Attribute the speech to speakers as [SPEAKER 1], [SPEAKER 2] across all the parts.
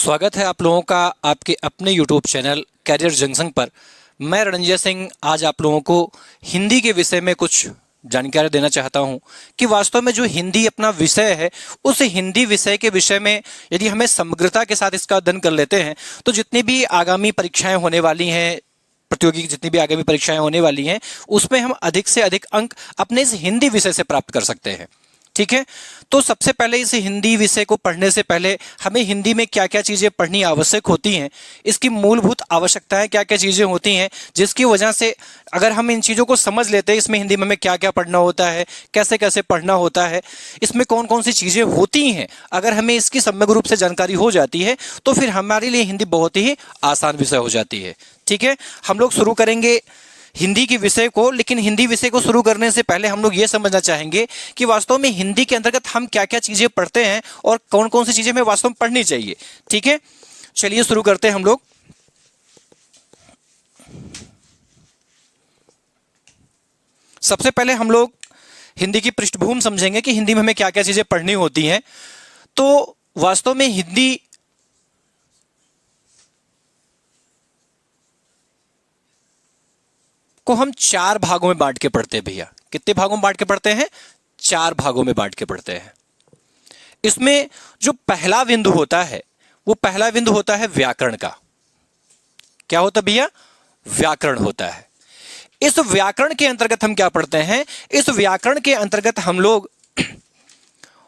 [SPEAKER 1] स्वागत है आप लोगों का आपके अपने YouTube चैनल कैरियर जंक्शन पर। मैं रणजय सिंह आज आप लोगों को हिंदी के विषय में कुछ जानकारी देना चाहता हूं कि वास्तव में जो हिंदी अपना विषय है उस हिंदी विषय के विषय में यदि हमें समग्रता के साथ इसका अध्ययन कर लेते हैं तो जितनी भी आगामी परीक्षाएं होने वाली हैं, प्रतियोगी जितनी भी आगामी परीक्षाएं होने वाली हैं, उसमें हम अधिक से अधिक अंक अपने इस हिंदी विषय से प्राप्त कर सकते हैं। ठीक है, तो सबसे पहले इस हिंदी विषय को पढ़ने से पहले हमें हिंदी में क्या क्या चीज़ें पढ़नी आवश्यक होती हैं, इसकी मूलभूत आवश्यकताएं क्या क्या चीज़ें होती हैं, जिसकी वजह से अगर हम इन चीज़ों को समझ लेते हैं, इसमें हिंदी में हमें क्या क्या पढ़ना होता है, कैसे कैसे पढ़ना होता है, इसमें कौन कौन सी चीज़ें होती हैं, अगर हमें इसकी समग्र रूप से जानकारी हो जाती है तो फिर हमारे लिए हिंदी बहुत ही आसान विषय हो जाती है। ठीक है, हम लोग शुरू करेंगे हिंदी के विषय को, लेकिन हिंदी विषय को शुरू करने से पहले हम लोग ये समझना चाहेंगे कि वास्तव में हिंदी के अंतर्गत हम क्या क्या चीज़ें पढ़ते हैं और कौन कौन सी चीज़ें हमें वास्तव में पढ़नी चाहिए। ठीक है, चलिए शुरू करते हैं हम लोग। सबसे पहले हम लोग हिंदी की पृष्ठभूमि समझेंगे कि हिंदी में हमें क्या क्या चीज़ें पढ़नी होती हैं। तो वास्तव में हिंदी को हम चार भागों में बांट के पढ़ते हैं भैया। कितने भागों में बांट के पढ़ते हैं? चार भागों में बांट के पढ़ते हैं। इसमें जो पहला बिंदु होता है वो पहला बिंदु होता है व्याकरण का। क्या होता है भैया? व्याकरण होता है। इस व्याकरण के अंतर्गत हम क्या पढ़ते हैं? इस व्याकरण के अंतर्गत हम लोग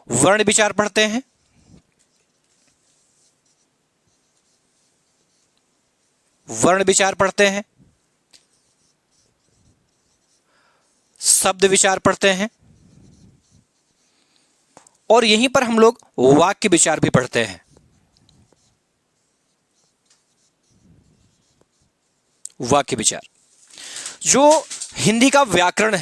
[SPEAKER 1] वर्ण विचार पढ़ते हैं, वर्ण विचार पढ़ते हैं, शब्द विचार पढ़ते हैं और यहीं पर हम लोग वाक्य विचार भी पढ़ते हैं। वाक्य विचार जो हिंदी का व्याकरण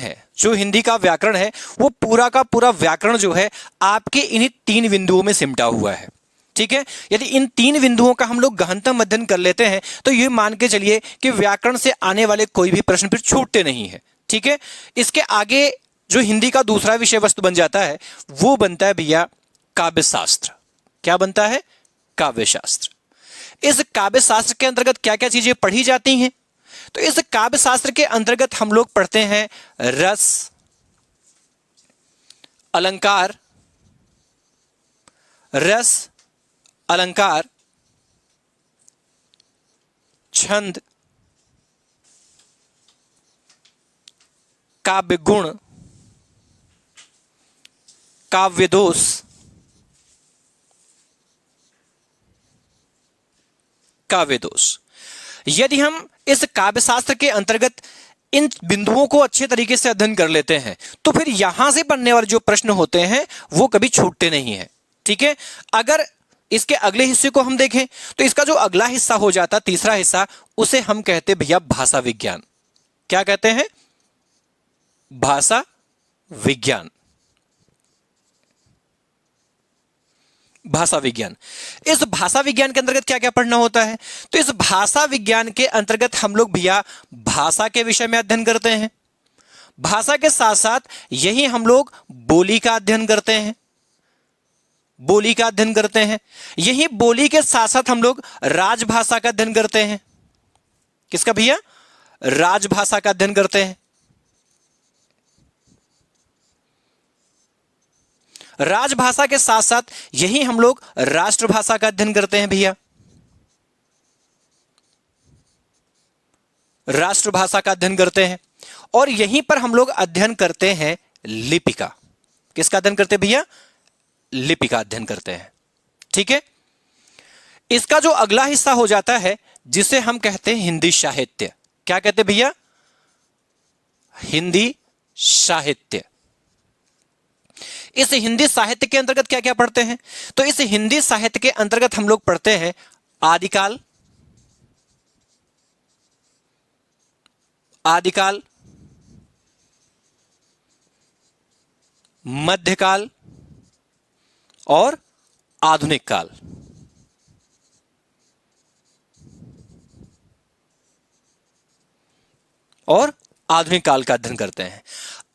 [SPEAKER 1] है, वो पूरा का पूरा व्याकरण जो है आपके इन्हीं तीन बिंदुओं में सिमटा हुआ है। ठीक है, यदि इन तीन बिंदुओं का हम लोग गहनतम अध्ययन कर लेते हैं तो ये मान के चलिए कि व्याकरण से आने वाले कोई भी प्रश्न फिर छूटते नहीं है। ठीक है, इसके आगे जो हिंदी का दूसरा विषय वस्तु बन जाता है वो बनता है भैया काव्य शास्त्र। क्या बनता है? काव्य शास्त्र। इस काव्य शास्त्र के अंतर्गत क्या क्या चीजें पढ़ी जाती हैं? तो इस काव्य शास्त्र के अंतर्गत हम लोग पढ़ते हैं रस, अलंकार, रस, अलंकार, छंद, काव्य गुण, काव्य दोष, काव्य दोष। यदि हम इस काव्य शास्त्र के अंतर्गत इन बिंदुओं को अच्छे तरीके से अध्ययन कर लेते हैं तो फिर यहां से बनने वाले जो प्रश्न होते हैं वो कभी छूटते नहीं है। ठीक है, अगर इसके अगले हिस्से को हम देखें तो इसका जो अगला हिस्सा हो जाता, तीसरा हिस्सा, उसे हम कहते भैया भाषा विज्ञान। क्या कहते हैं? भाषा विज्ञान। भाषा विज्ञान। इस भाषा विज्ञान के अंतर्गत क्या क्या पढ़ना होता है? तो इस भाषा विज्ञान के अंतर्गत हम लोग भैया भाषा के विषय में अध्ययन करते हैं। भाषा के साथ साथ यही हम लोग बोली का अध्ययन करते हैं, बोली का अध्ययन करते हैं। यही बोली के साथ साथ हम लोग राजभाषा का अध्ययन करते हैं। किसका भैया? राजभाषा का अध्ययन करते हैं। राजभाषा के साथ साथ यही हम लोग राष्ट्रभाषा का अध्ययन करते हैं भैया। राष्ट्रभाषा का अध्ययन करते हैं और यहीं पर हम लोग अध्ययन करते हैं लिपि का। किसका अध्ययन करते हैं भैया? लिपि का अध्ययन करते हैं। ठीक है, इसका जो अगला हिस्सा हो जाता है जिसे हम कहते हैं हिंदी साहित्य। क्या कहते हैं भैया? हिंदी साहित्य। इस हिंदी साहित्य के अंतर्गत क्या क्या पढ़ते हैं? तो इस हिंदी साहित्य के अंतर्गत हम लोग पढ़ते हैं आदिकाल, आदिकाल, मध्यकाल और आधुनिक काल। और आधुनिक काल का अध्ययन करते हैं।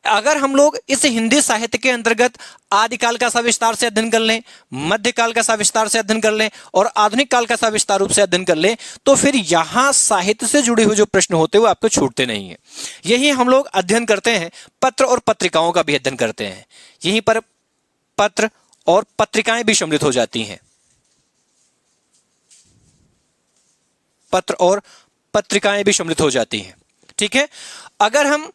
[SPEAKER 1] अगर हम लोग इस हिंदी साहित्य के अंतर्गत आदिकाल का सविस्तार से अध्ययन कर लें, मध्यकाल का सविस्तार से अध्ययन कर लें और आधुनिक काल का सविस्तार रूप से अध्ययन कर लें, तो फिर यहां साहित्य से जुड़े हुए जो प्रश्न होते हैं वो आपको छूटते नहीं है। यही हम लोग अध्ययन करते हैं, पत्र और पत्रिकाओं का भी अध्ययन करते हैं। यहीं पर पत्र और पत्रिकाएं भी सम्मिलित हो जाती हैं। पत्र और पत्रिकाएं भी सम्मिलित हो जाती हैं। ठीक है, अगर हम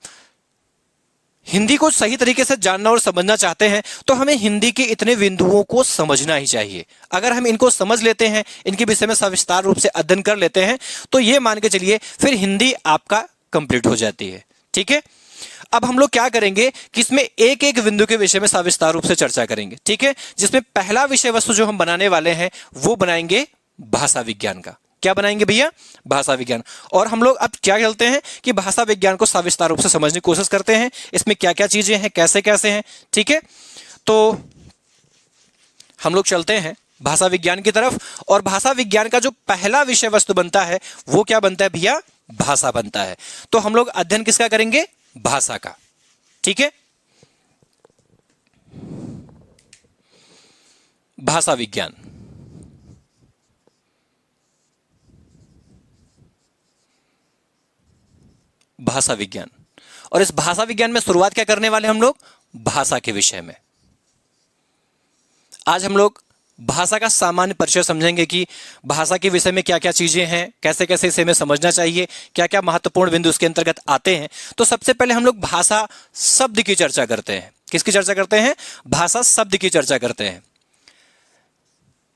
[SPEAKER 1] हिंदी को सही तरीके से जानना और समझना चाहते हैं तो हमें हिंदी के इतने बिंदुओं को समझना ही चाहिए। अगर हम इनको समझ लेते हैं, इनके विषय में सविस्तार रूप से अध्ययन कर लेते हैं, तो ये मान के चलिए फिर हिंदी आपका कंप्लीट हो जाती है। ठीक है, अब हम लोग क्या करेंगे कि इसमें एक एक बिंदु के विषय में सविस्तार रूप से चर्चा करेंगे। ठीक है, जिसमें पहला विषय वस्तु जो हम बनाने वाले हैं वो बनाएंगे भाषा विज्ञान का। क्या बनाएंगे भैया? भाषा विज्ञान। और हम लोग अब क्या करते हैं कि भाषा विज्ञान को सविस्तार रूप से समझने की कोशिश करते हैं, इसमें क्या क्या चीजें हैं, कैसे कैसे हैं। ठीक है, तो हम लोग चलते हैं भाषा विज्ञान की तरफ। और भाषा विज्ञान का जो पहला विषय वस्तु बनता है वो क्या बनता है भैया? भाषा बनता है। तो हम लोग अध्ययन किसका करेंगे? भाषा का। ठीक है, भाषा विज्ञान। भाषा विज्ञान। और इस भाषा विज्ञान में शुरुआत क्या करने वाले हम लोग? भाषा के विषय में। आज हम लोग भाषा का सामान्य परिचय समझेंगे कि भाषा के विषय में क्या क्या चीजें हैं, कैसे कैसे इसे हमें समझना चाहिए, क्या क्या महत्वपूर्ण बिंदु उसके अंतर्गत आते हैं। तो सबसे पहले हम लोग भाषा शब्द की चर्चा करते हैं। किसकी चर्चा करते हैं? भाषा शब्द की चर्चा करते हैं।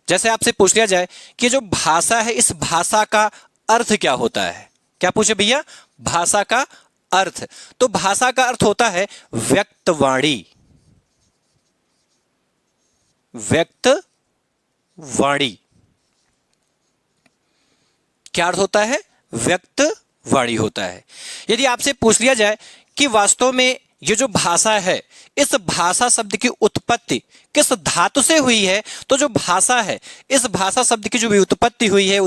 [SPEAKER 1] जैसे आपसे पूछ लिया जाए कि जो भाषा है, इस भाषा का अर्थ क्या होता है? क्या पूछे भैया? भाषा का अर्थ। तो भाषा का अर्थ होता है व्यक्तवाणी। व्यक्तवाणी। क्या अर्थ होता है? व्यक्तवाणी होता है। यदि आपसे पूछ लिया जाए कि वास्तव में ये जो भाषा है, इस भाषा शब्द की उत्पत्ति किस धातु से हुई है, तो जो भाषा है, इस भाषा शब्द की जो भी उत्पत्ति हुई है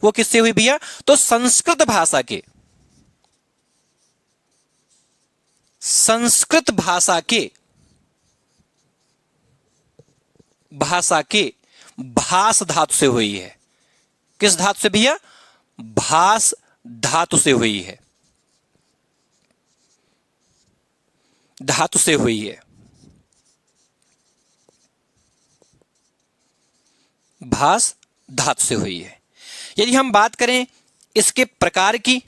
[SPEAKER 1] वो किससे हुई भैया? तो संस्कृत भाषा के भास धातु से हुई है। किस धातु से भैया? भास धातु से हुई है। धातु से हुई है। भास धातु से हुई है। यदि हम बात करें इसके प्रकार की,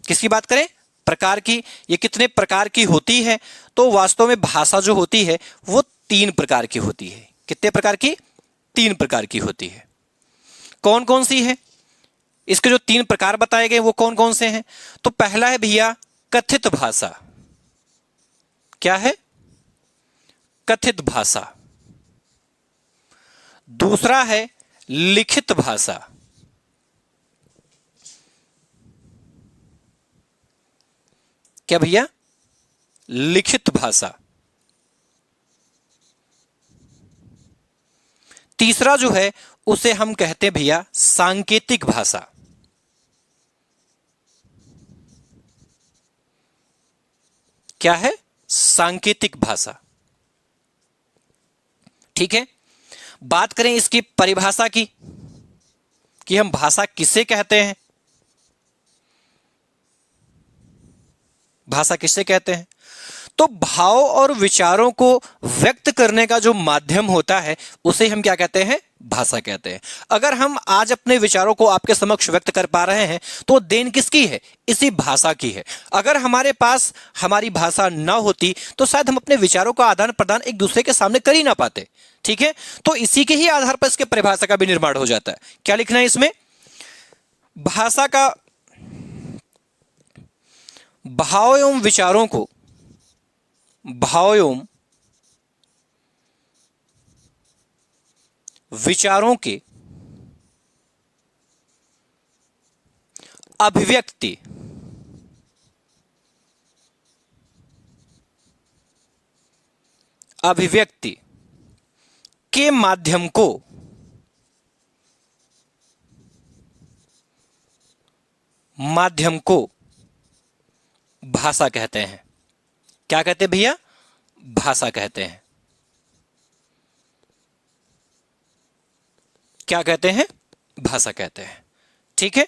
[SPEAKER 1] किसकी बात करें? प्रकार की। ये कितने प्रकार की होती है? तो वास्तव में भाषा जो होती है वो 3 प्रकार की होती है। कितने प्रकार की? 3 प्रकार की होती है। कौन कौन सी है? इसके जो 3 प्रकार बताए गए वो कौन कौन से हैं? तो पहला है भैया कथित भाषा। क्या है? कथित भाषा। दूसरा है लिखित भाषा। क्या भैया? लिखित भाषा। तीसरा जो है उसे हम कहते हैं भैया सांकेतिक भाषा। क्या है? सांकेतिक भाषा। ठीक है, बात करें इसकी परिभाषा की कि हम भाषा किसे कहते हैं। भाषा किसे कहते हैं? तो भाव और विचारों को व्यक्त करने का जो माध्यम होता है उसे हम क्या कहते हैं? भाषा कहते हैं। अगर हम आज अपने विचारों को आपके समक्ष व्यक्त कर पा रहे हैं तो देन किसकी है? इसी भाषा की है। अगर हमारे पास हमारी भाषा ना होती तो शायद हम अपने विचारों का आदान प्रदान एक दूसरे के सामने कर ही ना पाते। ठीक है, तो इसी के ही आधार पर इसके परिभाषा का भी निर्माण हो जाता है। क्या लिखना है इसमें? भाषा का भाव एवं विचारों को, भाव एवं विचारों के अभिव्यक्ति के माध्यम को भाषा कहते हैं। क्या कहते हैं भैया? भाषा कहते हैं। क्या कहते हैं? भाषा कहते हैं। ठीक है,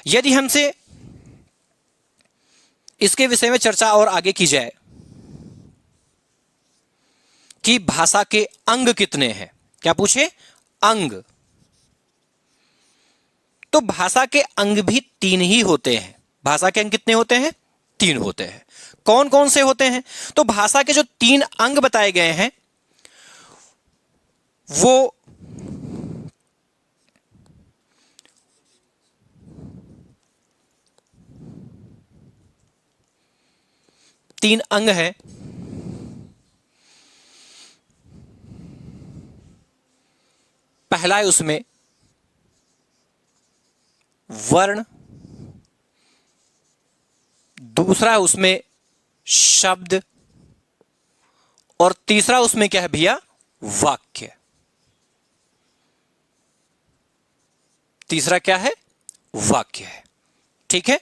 [SPEAKER 1] यदि हमसे इसके विषय में चर्चा और आगे की जाए कि भाषा के अंग कितने हैं, क्या पूछे? अंग। तो भाषा के अंग भी 3 ही होते हैं। भाषा के अंग कितने होते हैं? 3 होते हैं। कौन कौन से होते हैं? तो भाषा के जो 3 अंग बताए गए हैं वो तीन अंग हैं। पहला है उसमें वर्ण, दूसरा है उसमें शब्द, और तीसरा उसमें क्या है भैया? वाक्य। तीसरा क्या है? वाक्य है। ठीक है,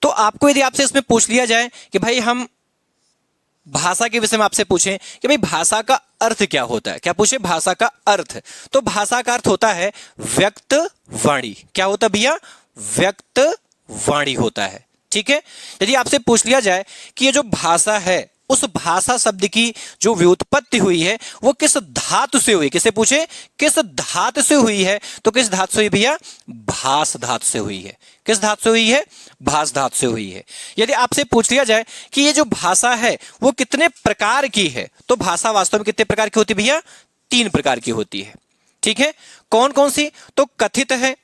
[SPEAKER 1] तो आपको यदि आपसे इसमें पूछ लिया जाए कि भाई हम भाषा के विषय में आपसे पूछें कि भाई भाषा का अर्थ क्या होता है, क्या पूछे? भाषा का अर्थ। तो भाषा का अर्थ होता है व्यक्त वाणी। क्या होता है भैया? व्यक्त वाणी होता है। ठीक है, यदि आपसे पूछ लिया जाए कि ये जो भाषा है, उस भाषा शब्द की जो व्युत्पत्ति हुई है वो किस धातु से हुई, किसे पूछे? किस धातु से हुई है? तो किस धातु से हुई भैया? भास धातु से हुई है। किस धातु से हुई है? भास धातु से हुई है। यदि आपसे पूछ लिया जाए कि ये जो भाषा है वो कितने प्रकार की है, तो भाषा वास्तव में कितने प्रकार की होती है भैया? 3 प्रकार की होती है। ठीक है, कौन कौन सी? तो कथित है।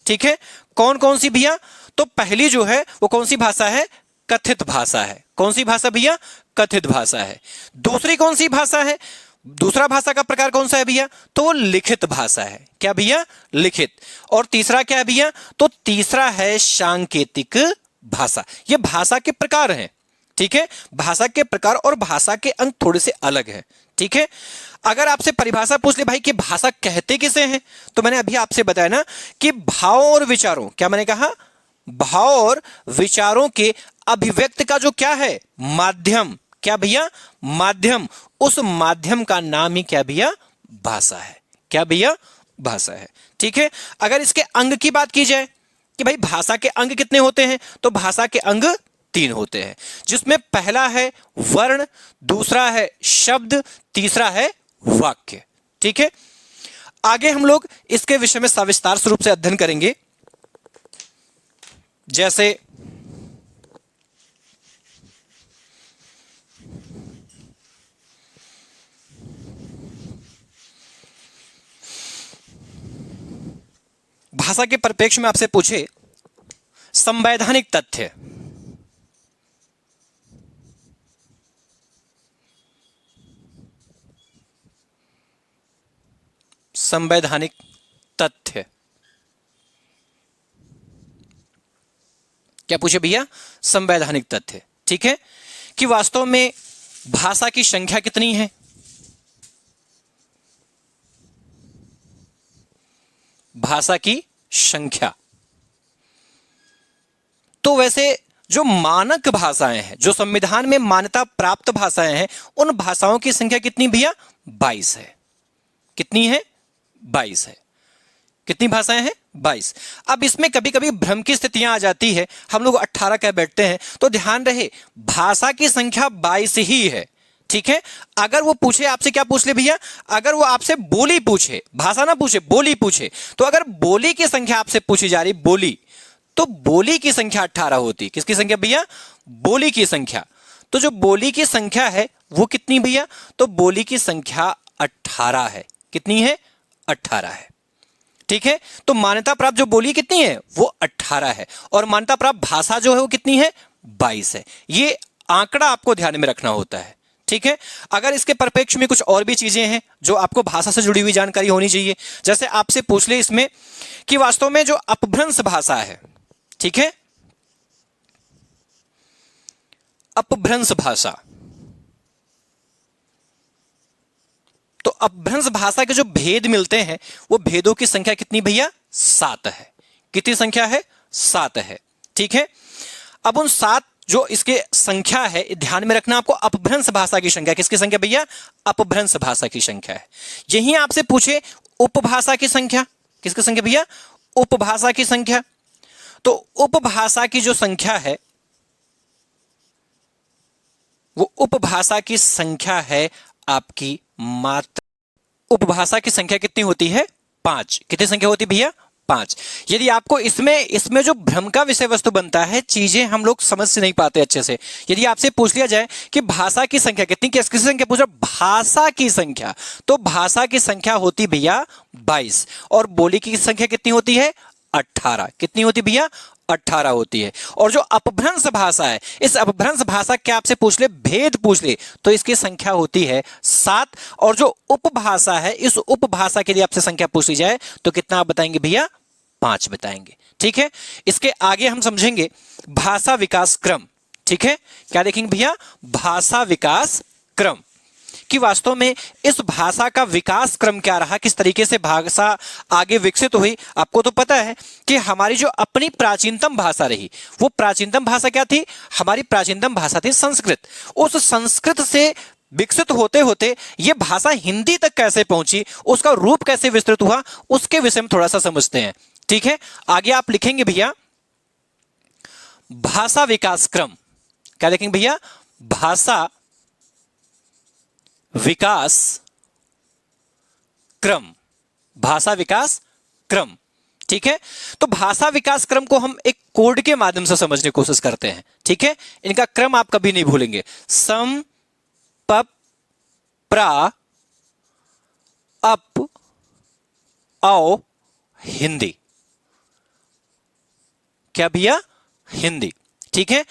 [SPEAKER 1] ठीक है, कौन कौन सी भैया? तो पहली जो है वो कौन सी भाषा है? कथित भाषा है। कौन सी भाषा भैया? कथित भाषा है। दूसरी कौन सी भाषा है? दूसरा भाषा का प्रकार कौन सा है भैया? तो वो लिखित भाषा है। क्या भैया? लिखित। और तीसरा क्या है भैया? तो तीसरा है सांकेतिक भाषा। ये भाषा के प्रकार हैं। ठीक है, भाषा के प्रकार और भाषा के अंग थोड़े से अलग हैं। ठीक है, अगर आपसे परिभाषा पूछ ले भाई कि भाषा कहते किसे हैं, तो मैंने अभी आपसे बताया ना कि भाव और विचारों, क्या मैंने कहा? भाव और विचारों के अभिव्यक्त का जो क्या है? माध्यम। क्या भैया? माध्यम। उस माध्यम का नाम ही क्या भैया? भाषा है। क्या भैया? भाषा है। ठीक है, अगर इसके अंग की बात की जाए कि भाई भाषा के अंग कितने होते हैं, तो भाषा के अंग 3 होते हैं, जिसमें पहला है वर्ण, दूसरा है शब्द, तीसरा है वाक्य। ठीक है, आगे हम लोग इसके विषय में सविस्तार रूप से अध्ययन करेंगे। जैसे भाषा के परिप्रेक्ष्य में आपसे पूछे संवैधानिक तथ्य, संवैधानिक तथ्य क्या पूछे भैया? संवैधानिक तथ्य। ठीक है, कि वास्तव में भाषा की संख्या कितनी है? भाषा की संख्या। तो वैसे जो मानक भाषाएं हैं, जो संविधान में मान्यता प्राप्त भाषाएं हैं, उन भाषाओं की संख्या कितनी भैया? 22 है। कितनी है? 22 है। कितनी भाषाएं हैं? 22। अब इसमें कभी कभी भ्रम की स्थितियां आ जाती है, हम लोग 18 कह बैठते हैं, तो ध्यान रहे भाषा की संख्या 22 ही है। ठीक है, अगर वो पूछे आपसे, क्या पूछ ले भैया? अगर वो आपसे बोली पूछे, भाषा ना पूछे, बोली पूछे, तो अगर बोली की संख्या आपसे पूछी जा रही, बोली, तो बोली की संख्या 18 होती। किसकी संख्या भैया? बोली की संख्या। तो जो बोली की संख्या है वो कितनी भैया? तो बोली की संख्या 18 है। कितनी है? 18 है। ठीक है, तो मान्यता प्राप्त जो बोली कितनी है? वो 18 है, और मान्यता प्राप्त भाषा जो है वो कितनी है? 22 है। ये आंकड़ा आपको ध्यान में रखना होता है। ठीक है, अगर इसके परिप्रेक्ष्य में कुछ और भी चीजें हैं जो आपको भाषा से जुड़ी हुई जानकारी होनी चाहिए, जैसे आपसे पूछ ले इसमें कि वास्तव में जो अपभ्रंश भाषा है, ठीक है, अपभ्रंश भाषा, तो अपभ्रंश भाषा के जो भेद मिलते हैं वो भेदों की संख्या कितनी भैया? 7 है। कितनी संख्या है? 7 है। ठीक है, अब उन 7 जो इसके संख्या है, ध्यान में रखना आपको, अपभ्रंश भाषा की संख्या। किसकी संख्या भैया? अपभ्रंश भाषा की संख्या है। यही आपसे पूछे उपभाषा की संख्या, किसकी संख्या भैया? उपभाषा की संख्या। तो उपभाषा की जो संख्या है वो उपभाषा की संख्या है आपकी मात्र, उपभाषा की संख्या कितनी होती है? 5। कितनी संख्या होती है भैया? 5। यदि आपको इसमें जो भ्रम का विषय वस्तु बनता है, चीजें हम लोग समझ नहीं पाते अच्छे से। यदि आपसे पूछ लिया जाए कि भाषा की संख्या कितनी, किसकी संख्या पूछ रहा? भाषा की संख्या। तो भाषा की संख्या होती भैया 22, और बोली की संख्या कितनी होती है? 18। कितनी होती भैया? 18 होती है। और जो अपभ्रंश भाषा है, इस अपभ्रंश भाषा के आपसे पूछ ले, भेद पूछ ले, तो इसकी संख्या होती है 7। और जो उपभाषा है, इस उपभाषा के लिए आपसे संख्या पूछ ली जाए तो कितना आप बताएंगे भैया? 5 बताएंगे। ठीक है, इसके आगे हम समझेंगे भाषा विकास क्रम। ठीक है, क्या देखेंगे भैया? भाषा विकास क्रम कि वास्तव में इस भाषा का विकास क्रम क्या रहा, किस तरीके से भाषा आगे विकसित हुई। आपको तो पता है कि हमारी जो अपनी प्राचीनतम भाषा रही, वो प्राचीनतम भाषा क्या थी? हमारी प्राचीनतम भाषा थी संस्कृत। उस संस्कृत से विकसित होते होते ये भाषा हिंदी तक कैसे पहुंची, उसका रूप कैसे विस्तृत हुआ, उसके विषय में थोड़ा सा समझते हैं। ठीक है, आगे आप लिखेंगे भैया भाषा विकास क्रम। क्या देखेंगे भैया? भाषा विकास क्रम, भाषा विकास क्रम। ठीक है, तो भाषा विकास क्रम को हम एक कोड के माध्यम से समझने की कोशिश करते हैं। ठीक है, इनका क्रम आप कभी नहीं भूलेंगे। सम, प, प्रा, अप, औ, हिंदी। क्या भैया? हिंदी। ठीक है,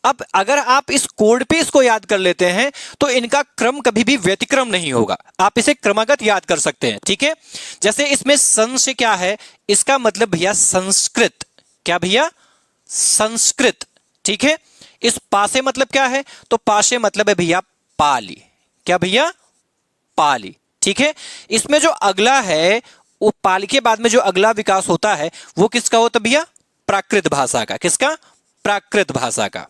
[SPEAKER 1] अब अगर आप इस कोड पे इसको याद कर लेते हैं तो इनका क्रम कभी भी व्यतिक्रम नहीं होगा, आप इसे क्रमागत याद कर सकते हैं। ठीक है, जैसे इसमें सं से क्या है, इसका मतलब भैया संस्कृत। क्या भैया? संस्कृत। ठीक है, इस पासे मतलब क्या है? तो पासे मतलब है भैया पाली। क्या भैया? पाली। ठीक है, इसमें जो अगला है, वो पाली के बाद में जो अगला विकास होता है वो किसका होता भैया? प्राकृत भाषा का। किसका? प्राकृत भाषा का।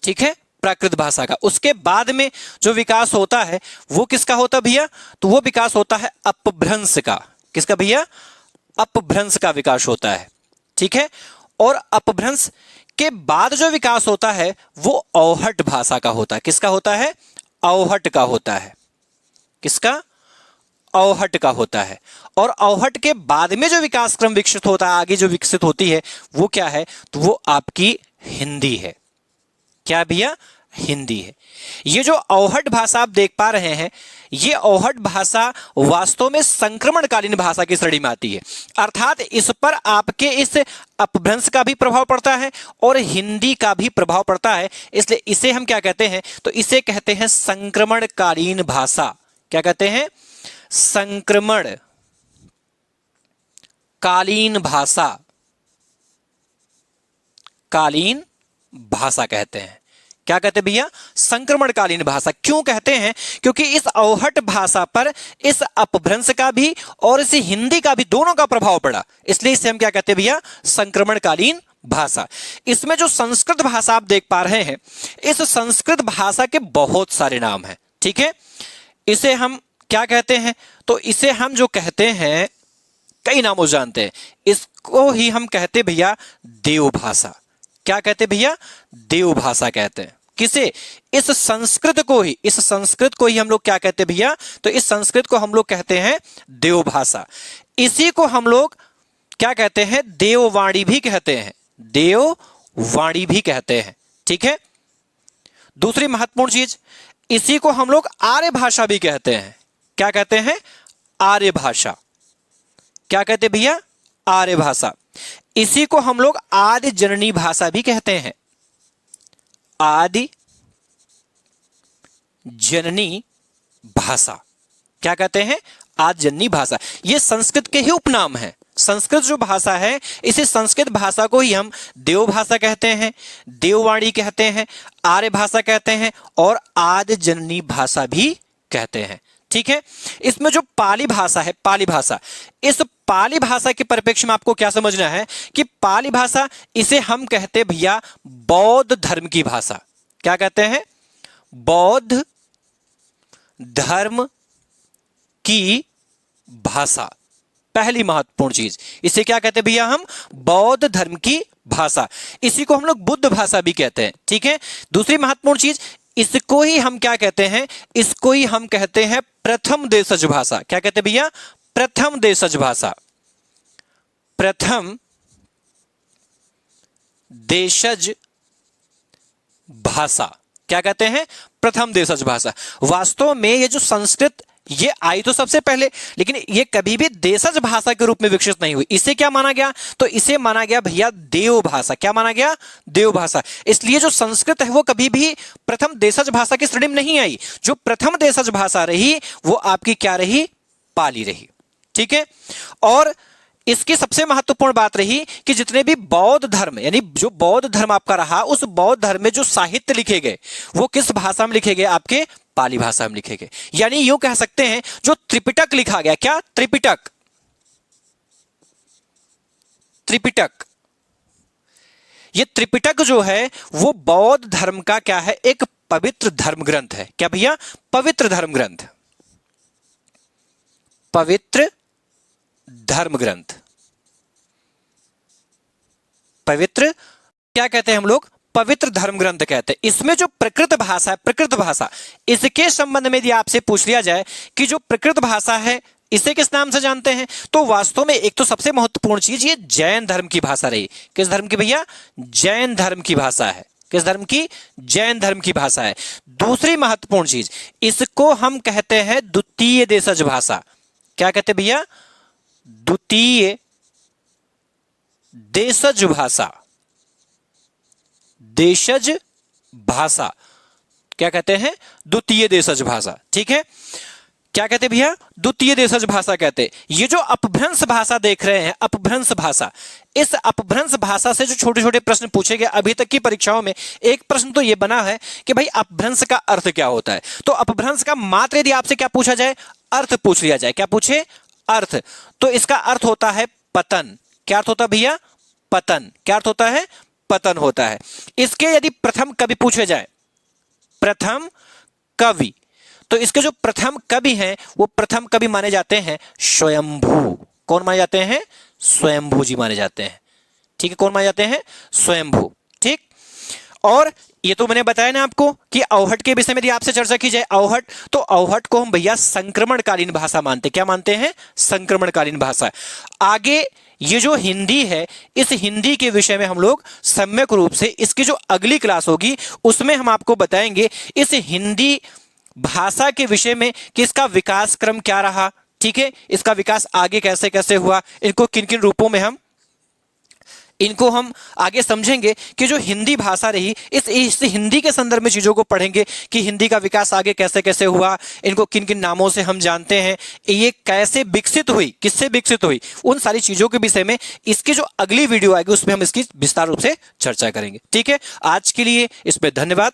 [SPEAKER 1] ठीक है, प्राकृत भाषा का। उसके बाद में जो विकास होता है वो किसका होता भैया? तो वो विकास होता है अपभ्रंश का। किसका भैया? अपभ्रंश का विकास होता है। ठीक है, और अपभ्रंश के बाद जो विकास होता है वो अवहट भाषा का होता है। किसका होता है? अवहट का होता है। किसका? अवहट का होता है। और अवहट के बाद में जो विकास क्रम विकसित होता है, आगे जो विकसित होती है वो क्या है? तो वो आपकी हिंदी है। क्या भैया? हिंदी है। ये जो अवहट भाषा आप देख पा रहे हैं, ये अवहट भाषा वास्तव में संक्रमणकालीन भाषा की श्रेणी में आती है, अर्थात इस पर आपके इस अपभ्रंश का भी प्रभाव पड़ता है और हिंदी का भी प्रभाव पड़ता है। इसलिए इसे हम क्या कहते हैं? तो इसे कहते हैं संक्रमणकालीन भाषा। क्या कहते हैं? संक्रमण कालीन भाषा, कालीन भाषा कहते हैं। क्या कहते हैं भैया? संक्रमणकालीन भाषा। क्यों कहते हैं? क्योंकि इस अवहट भाषा पर इस अपभ्रंश का भी और इस हिंदी का भी, दोनों का प्रभाव पड़ा, इसलिए इसे हम क्या कहते हैं भैया? संक्रमणकालीन भाषा। इसमें जो संस्कृत भाषा आप देख पा रहे हैं, इस संस्कृत भाषा के बहुत सारे नाम हैं। ठीक है, इसे हम क्या कहते हैं? तो इसे हम जो कहते हैं, कई नामों जानते हैं, इसको ही हम कहते भैया देव भाषा। क्या कहते भैया? देव भाषा कहते हैं। किसे? इस संस्कृत को ही, इस संस्कृत को ही हम लोग क्या कहते भैया? तो इस संस्कृत को हम लोग कहते हैं देव भाषा। इसी को हम लोग क्या कहते हैं? देववाणी भी कहते हैं। देववाणी भी कहते हैं। ठीक है, दूसरी महत्वपूर्ण चीज, इसी को हम लोग आर्य भाषा भी कहते हैं। क्या कहते हैं? आर्य भाषा। क्या कहते भैया? आर्य भाषा। इसी को हम लोग आदि जननी भाषा भी कहते हैं। आदि जननी भाषा। क्या कहते हैं? आदि जननी भाषा। ये संस्कृत के ही उपनाम है। संस्कृत जो भाषा है, इसी संस्कृत भाषा को ही हम देव भाषा कहते हैं, देववाणी कहते हैं, आर्य भाषा कहते हैं और आदि जननी भाषा भी कहते हैं। ठीक है। इसमें जो पाली भाषा है, पाली भाषा, इस पाली भाषा के परिप्रेक्ष्य में आपको क्या समझना है कि पाली भाषा, इसे हम कहते हैं भैया बौद्ध धर्म की भाषा। क्या कहते हैं? बौद्ध धर्म की भाषा। पहली महत्वपूर्ण चीज, इसे क्या कहते हैं भैया? हम बौद्ध धर्म की भाषा। इसी को हम लोग बुद्ध भाषा भी कहते हैं, ठीक है। दूसरी महत्वपूर्ण चीज, इसको ही हम क्या कहते हैं? इसको ही हम कहते हैं प्रथम देशज भाषा। क्या कहते हैं भैया? प्रथम देशज भाषा। प्रथम देशज भाषा क्या कहते हैं? प्रथम देशज भाषा। वास्तव में ये जो संस्कृत, ये आई तो सबसे पहले, लेकिन ये कभी भी देशज भाषा के रूप में विकसित नहीं हुई। इसे क्या माना गया? तो इसे माना गया भैया देव भाषा। क्या माना गया? देव भाषा। इसलिए जो संस्कृत है वो कभी भी प्रथम देशज भाषा की श्रेणी में नहीं आई। जो प्रथम देशज भाषा रही वो आपकी क्या रही? पाली रही, ठीक है। और इसकी सबसे महत्वपूर्ण बात रही कि जितने भी बौद्ध धर्म, यानी जो बौद्ध धर्म आपका रहा, उस बौद्ध धर्म में जो साहित्य लिखे गए वो किस भाषा में लिखे गए? आपके पाली भाषा में लिखे गए। यानी यूं कह सकते हैं जो त्रिपिटक लिखा गया, क्या? त्रिपिटक, त्रिपिटक, ये त्रिपिटक जो है वो बौद्ध धर्म का क्या है? एक पवित्र धर्म ग्रंथ है। क्या भैया? पवित्र धर्म ग्रंथ, पवित्र धर्म ग्रंथ। पवित्र क्या कहते हैं हम लोग? पवित्र धर्म ग्रंथ कहते हैं। इसमें जो प्रकृत भाषा है, प्रकृत भाषा, इसके संबंध में यदि आपसे पूछ लिया जाए कि जो प्रकृत भाषा है इसे किस नाम से जानते हैं, तो वास्तव में एक तो सबसे महत्वपूर्ण चीज ये जैन धर्म की भाषा रही। किस धर्म की भैया? जैन धर्म की भाषा है। किस धर्म की? जैन धर्म की भाषा है। दूसरी महत्वपूर्ण चीज, इसको हम कहते हैं द्वितीय देशज भाषा। क्या कहते हैं भैया? द्वितीय देशज भाषा। देशज भाषा क्या कहते हैं? द्वितीय देशज भाषा, ठीक है। क्या कहते हैं भैया? द्वितीय देशज भाषा कहते हैं। ये जो अपभ्रंश भाषा देख रहे हैं, अपभ्रंश भाषा, इस अपभ्रंश भाषा से जो छोटे छोटे प्रश्न पूछे गए अभी तक की परीक्षाओं में, एक प्रश्न तो ये बना है कि भाई अपभ्रंश का अर्थ क्या होता है। तो अपभ्रंश का मात्र यदि आपसे क्या पूछा जाए? अर्थ पूछ लिया जाए। क्या पूछे? अर्थ। तो इसका अर्थ होता है पतन। क्या अर्थ होता है भैया? पतन। क्या अर्थ होता है? पतन होता है। इसके यदि प्रथम कवि पूछे जाए, प्रथम कवि, तो इसके जो प्रथम कवि हैं वो प्रथम कवि माने जाते हैं स्वयंभू। कौन माने जाते हैं? स्वयंभू जी माने जाते हैं, ठीक है। कौन माने जाते हैं? स्वयंभू, ठीक। और ये तो मैंने बताया ना आपको कि अवहट के विषय में यदि आपसे चर्चा की जाए, अवहट, तो अवहट को हम भैया संक्रमणकालीन भाषा मानते। क्या मानते हैं? संक्रमणकालीन भाषा। आगे ये जो हिंदी है, इस हिंदी के विषय में हम लोग सम्यक रूप से इसकी जो अगली क्लास होगी उसमें हम आपको बताएंगे इस हिंदी भाषा के विषय में कि इसका विकास क्रम क्या रहा, ठीक है। इसका विकास आगे कैसे कैसे हुआ, इनको किन किन रूपों में इनको हम आगे समझेंगे कि जो हिंदी भाषा रही, इस हिंदी के संदर्भ में चीज़ों को पढ़ेंगे कि हिंदी का विकास आगे कैसे कैसे हुआ, इनको किन किन नामों से हम जानते हैं, ये कैसे विकसित हुई, किससे विकसित हुई, उन सारी चीज़ों के विषय में इसकी जो अगली वीडियो आएगी उसमें हम इसकी विस्तार रूप से चर्चा करेंगे, ठीक है। आज के लिए इस पर धन्यवाद।